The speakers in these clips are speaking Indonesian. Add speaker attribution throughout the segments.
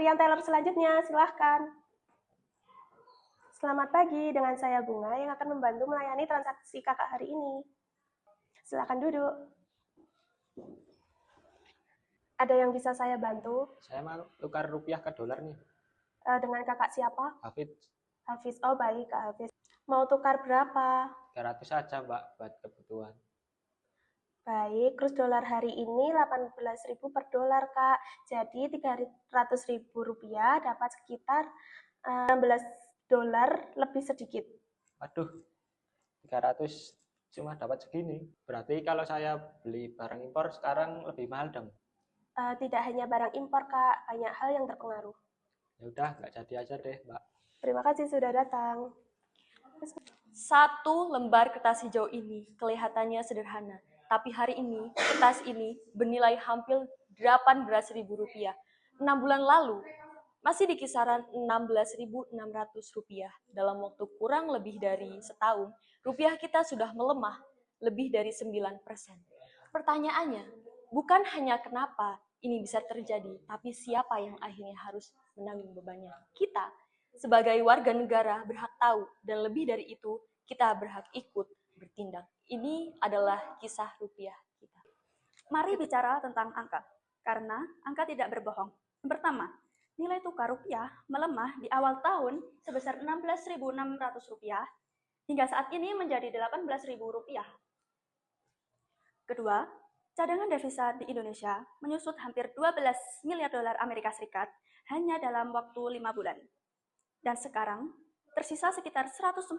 Speaker 1: Harian teller selanjutnya, silahkan. Selamat pagi, dengan saya Bunga yang akan membantu melayani transaksi kakak hari ini. Silahkan duduk. Ada yang bisa saya bantu?
Speaker 2: Saya mau tukar rupiah ke dolar nih.
Speaker 1: Dengan kakak siapa?
Speaker 2: Hafid.
Speaker 1: Hafiz. Oh baik, Kak Hafiz. Mau tukar berapa?
Speaker 2: 300 saja, Mbak, buat kebutuhan.
Speaker 1: Baik, kurs dolar hari ini 18.000 per dolar, Kak. Jadi 300.000 rupiah dapat sekitar 16 dolar lebih sedikit.
Speaker 2: Waduh, 300 cuma dapat segini. Berarti kalau saya beli barang impor sekarang lebih mahal dong.
Speaker 1: Tidak hanya barang impor, Kak. Banyak hal yang terpengaruh.
Speaker 2: Ya udah, nggak jadi aja deh, Mbak.
Speaker 1: Terima kasih sudah datang.
Speaker 3: Satu lembar kertas hijau ini kelihatannya sederhana, tapi hari ini kertas ini bernilai hampir Rp18.000. 6 bulan lalu masih di kisaran Rp16.600. Dalam waktu kurang lebih dari setahun, rupiah kita sudah melemah lebih dari 9%. Pertanyaannya, bukan hanya kenapa ini bisa terjadi, tapi siapa yang akhirnya harus menanggung bebannya? Kita sebagai warga negara berhak tahu, dan lebih dari itu, kita berhak ikut bertindak. Ini adalah kisah rupiah kita.
Speaker 4: Mari bicara tentang angka, karena angka tidak berbohong. Yang pertama, nilai tukar rupiah melemah di awal tahun sebesar Rp16.600 hingga saat ini menjadi Rp18.000. Kedua, cadangan devisa di Indonesia menyusut hampir 12 miliar dolar Amerika Serikat hanya dalam waktu 5 bulan. Dan sekarang tersisa sekitar 144,9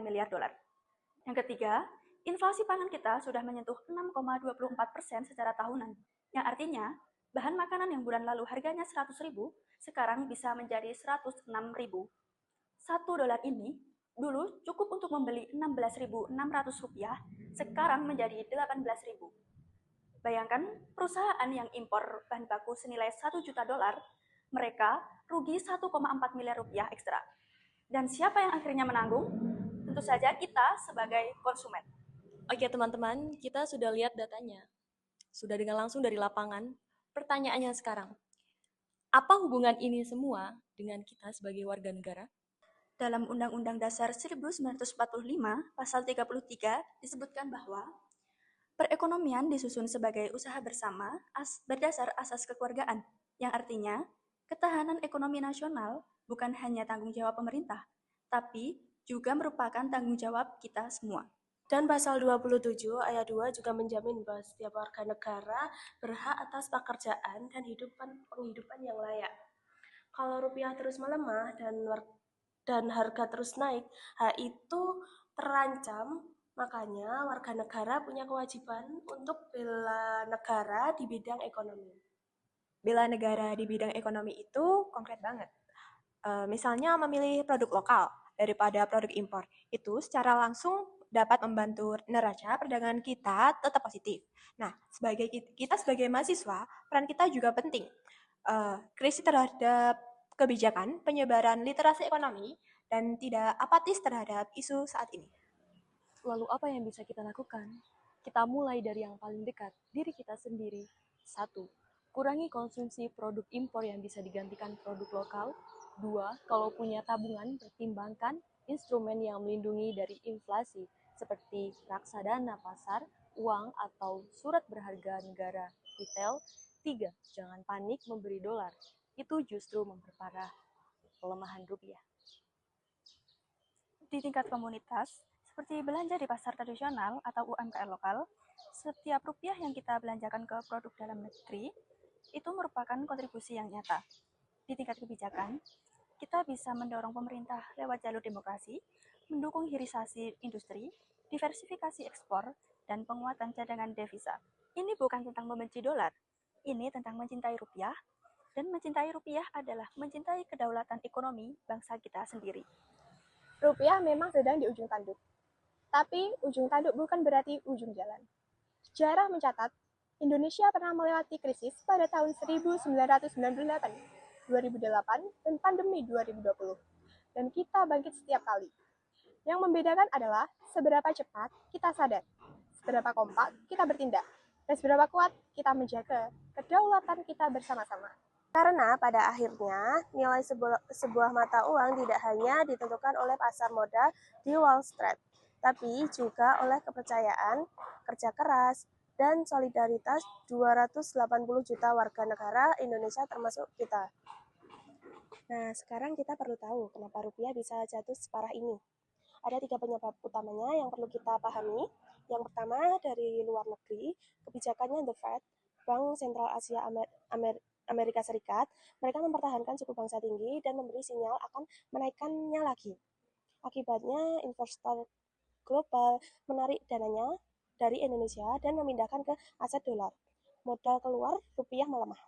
Speaker 4: miliar dolar. Yang ketiga, inflasi pangan kita sudah menyentuh 6,24% secara tahunan, yang artinya bahan makanan yang bulan lalu harganya 100.000 sekarang bisa menjadi 106.000. $1 ini dulu cukup untuk membeli Rp16.600, sekarang menjadi Rp18.000. Bayangkan perusahaan yang impor bahan baku senilai 1 juta dolar, mereka rugi 1,4 miliar rupiah ekstra. Dan siapa yang akhirnya menanggung? Tentu saja kita sebagai konsumen.
Speaker 3: Oke teman-teman, kita sudah lihat datanya. Sudah dengar langsung dari lapangan. Pertanyaannya sekarang, apa hubungan ini semua dengan kita sebagai warga negara?
Speaker 4: Dalam Undang-Undang Dasar 1945, Pasal 33, disebutkan bahwa perekonomian disusun sebagai usaha bersama berdasar asas kekeluargaan, yang artinya ketahanan ekonomi nasional bukan hanya tanggung jawab pemerintah, tapi juga merupakan tanggung jawab kita semua.
Speaker 1: Dan pasal 27 ayat 2 juga menjamin bahwa setiap warga negara berhak atas pekerjaan dan penghidupan yang layak. Kalau rupiah terus melemah dan harga terus naik, hal itu terancam. Makanya warga negara punya kewajiban untuk bela negara di bidang ekonomi.
Speaker 5: Bela negara di bidang ekonomi itu konkret banget. Misalnya memilih produk lokal daripada produk impor. Itu secara langsung dapat membantu neraca perdagangan kita tetap positif. Nah, kita sebagai mahasiswa, peran kita juga penting. Krisis terhadap kebijakan, penyebaran literasi ekonomi, dan tidak apatis terhadap isu saat ini.
Speaker 3: Lalu apa yang bisa kita lakukan? Kita mulai dari yang paling dekat, diri kita sendiri. 1. Kurangi konsumsi produk impor yang bisa digantikan produk lokal. 2. Kalau punya tabungan, pertimbangkan instrumen yang melindungi dari inflasi, seperti reksadana pasar, uang, atau surat berharga negara retail. 3. Jangan panik memberi dolar. Itu justru memperparah pelemahan rupiah.
Speaker 4: Di tingkat komunitas, seperti belanja di pasar tradisional atau UMKM lokal, setiap rupiah yang kita belanjakan ke produk dalam negeri, itu merupakan kontribusi yang nyata. Di tingkat kebijakan, kita bisa mendorong pemerintah lewat jalur demokrasi, mendukung hilirisasi industri, diversifikasi ekspor, dan penguatan cadangan devisa. Ini bukan tentang membenci dolar, ini tentang mencintai rupiah, dan mencintai rupiah adalah mencintai kedaulatan ekonomi bangsa kita sendiri.
Speaker 5: Rupiah memang sedang di ujung tanduk. Tapi ujung tanduk bukan berarti ujung jalan. Sejarah mencatat, Indonesia pernah melewati krisis pada tahun 1998, 2008, dan pandemi 2020. Dan kita bangkit setiap kali. Yang membedakan adalah seberapa cepat kita sadar, seberapa kompak kita bertindak, dan seberapa kuat kita menjaga kedaulatan kita bersama-sama.
Speaker 1: Karena pada akhirnya nilai sebuah mata uang tidak hanya ditentukan oleh pasar modal di Wall Street, tapi juga oleh kepercayaan, kerja keras, dan solidaritas 280 juta warga negara Indonesia termasuk kita. Nah, sekarang kita perlu tahu kenapa rupiah bisa jatuh separah ini. Ada 3 penyebab utamanya yang perlu kita pahami. Yang pertama, dari luar negeri, kebijakannya The Fed, Bank Sentral Asia Amerika Serikat, mereka mempertahankan suku bangsa tinggi dan memberi sinyal akan menaikkannya lagi. Akibatnya, investor global menarik dananya dari Indonesia dan memindahkan ke aset dolar. Modal keluar, rupiah melemah.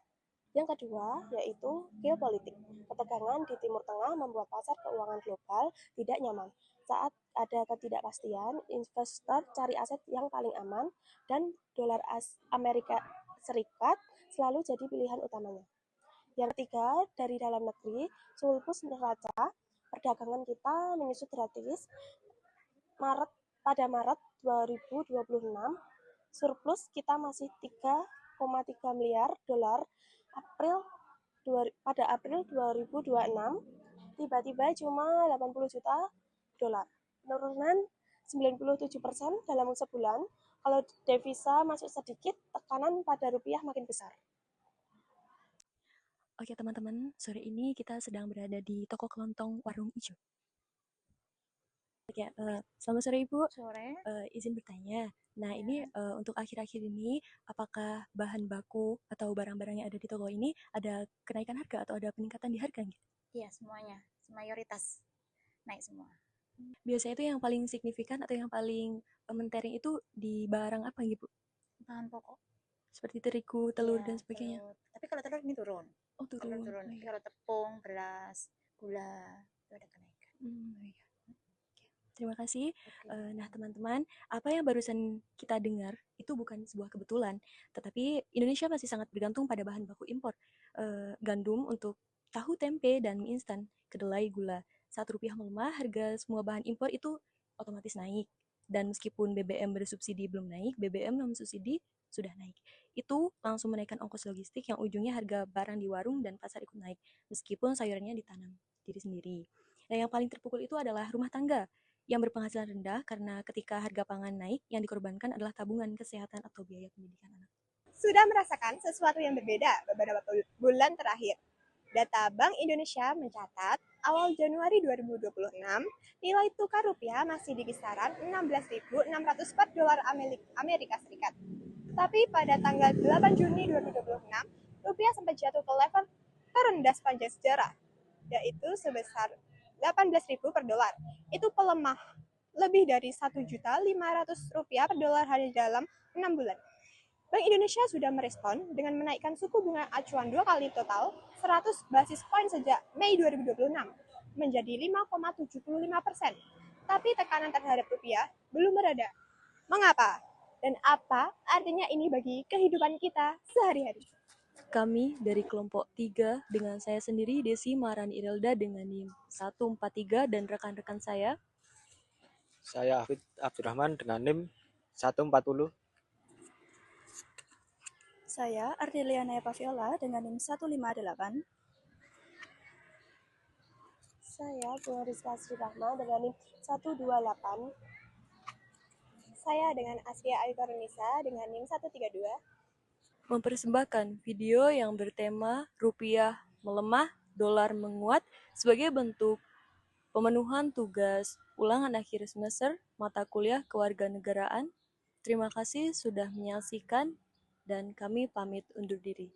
Speaker 1: Yang kedua, yaitu geopolitik. Ketegangan di Timur Tengah membuat pasar keuangan global tidak nyaman. Saat ada ketidakpastian, investor cari aset yang paling aman, dan dolar Amerika Serikat selalu jadi pilihan utamanya. Yang ketiga, dari dalam negeri, surplus neraca perdagangan kita menyusut drastis. Pada Maret 2026, surplus kita masih 3,3 miliar dolar. Pada April 2026, tiba-tiba cuma 80 juta dolar. Penurunan 97% dalam sebulan. Kalau devisa masuk sedikit, tekanan pada rupiah makin besar.
Speaker 3: Oke teman-teman, sore ini kita sedang berada di toko kelontong Warung Ijo. Oke, selamat sore Ibu.
Speaker 6: Sore.
Speaker 3: Izin bertanya. Nah, ini untuk akhir-akhir ini, apakah bahan baku atau barang-barang yang ada di toko ini ada kenaikan harga atau ada peningkatan di harga gitu?
Speaker 6: Iya, semuanya. Mayoritas naik semua.
Speaker 3: Biasanya itu yang paling signifikan atau yang paling mentereng itu di barang apa gitu?
Speaker 6: Bahan pokok.
Speaker 3: Seperti terigu, telur,
Speaker 6: Iya,
Speaker 3: dan sebagainya.
Speaker 6: Tapi kalau telur ini turun.
Speaker 3: Oh, turun.
Speaker 6: Turun.
Speaker 3: Oh,
Speaker 6: Tapi
Speaker 3: iya.
Speaker 6: kalau tepung, beras, gula, itu ada kenaikan.
Speaker 3: Oh, iya. Terima kasih. Nah, teman-teman, apa yang barusan kita dengar itu bukan sebuah kebetulan, tetapi Indonesia masih sangat bergantung pada bahan baku impor. Gandum untuk tahu, tempe, dan mie instan, kedelai, gula. Saat rupiah melemah, harga semua bahan impor itu otomatis naik. Dan meskipun BBM bersubsidi belum naik, BBM non subsidi sudah naik. Itu langsung menaikkan ongkos logistik yang ujungnya harga barang di warung dan pasar ikut naik, meskipun sayurannya ditanam diri sendiri. Dan yang paling terpukul itu adalah rumah tangga yang berpenghasilan rendah karena ketika harga pangan naik, yang dikorbankan adalah tabungan kesehatan atau biaya pendidikan anak.
Speaker 5: Sudah merasakan sesuatu yang berbeda beberapa bulan terakhir. Data Bank Indonesia mencatat awal Januari 2026, nilai tukar rupiah masih di kisaran 16.600 per dolar Amerika Serikat. Tapi pada tanggal 8 Juni 2026, rupiah sempat jatuh ke level terendah sepanjang sejarah, yaitu sebesar 18.000 per dolar. Itu pelemah lebih dari 1.500.000 rupiah per dolar hanya dalam 6 bulan. Bank Indonesia sudah merespon dengan menaikkan suku bunga acuan 2 kali total 100 basis poin sejak Mei 2026 menjadi 5,75%. Tapi tekanan terhadap rupiah belum mereda. Mengapa? Dan apa artinya ini bagi kehidupan kita sehari-hari?
Speaker 3: Kami dari kelompok 3 dengan saya sendiri Desi Maharani Irilda dengan NIM 143 dan rekan-rekan saya.
Speaker 2: Saya Hafid Abdurrahman dengan NIM 140.
Speaker 4: Saya Ardiliana Paviola dengan NIM 158.
Speaker 1: Saya Bu Rizka Sri Rahma dengan NIM 128.
Speaker 5: Saya dengan Asria Aifarunisa dengan NIM 132.
Speaker 3: Mempersembahkan video yang bertema rupiah melemah, dolar menguat sebagai bentuk pemenuhan tugas ulangan akhir semester mata kuliah kewarganegaraan. Terima kasih sudah menyaksikan dan kami pamit undur diri.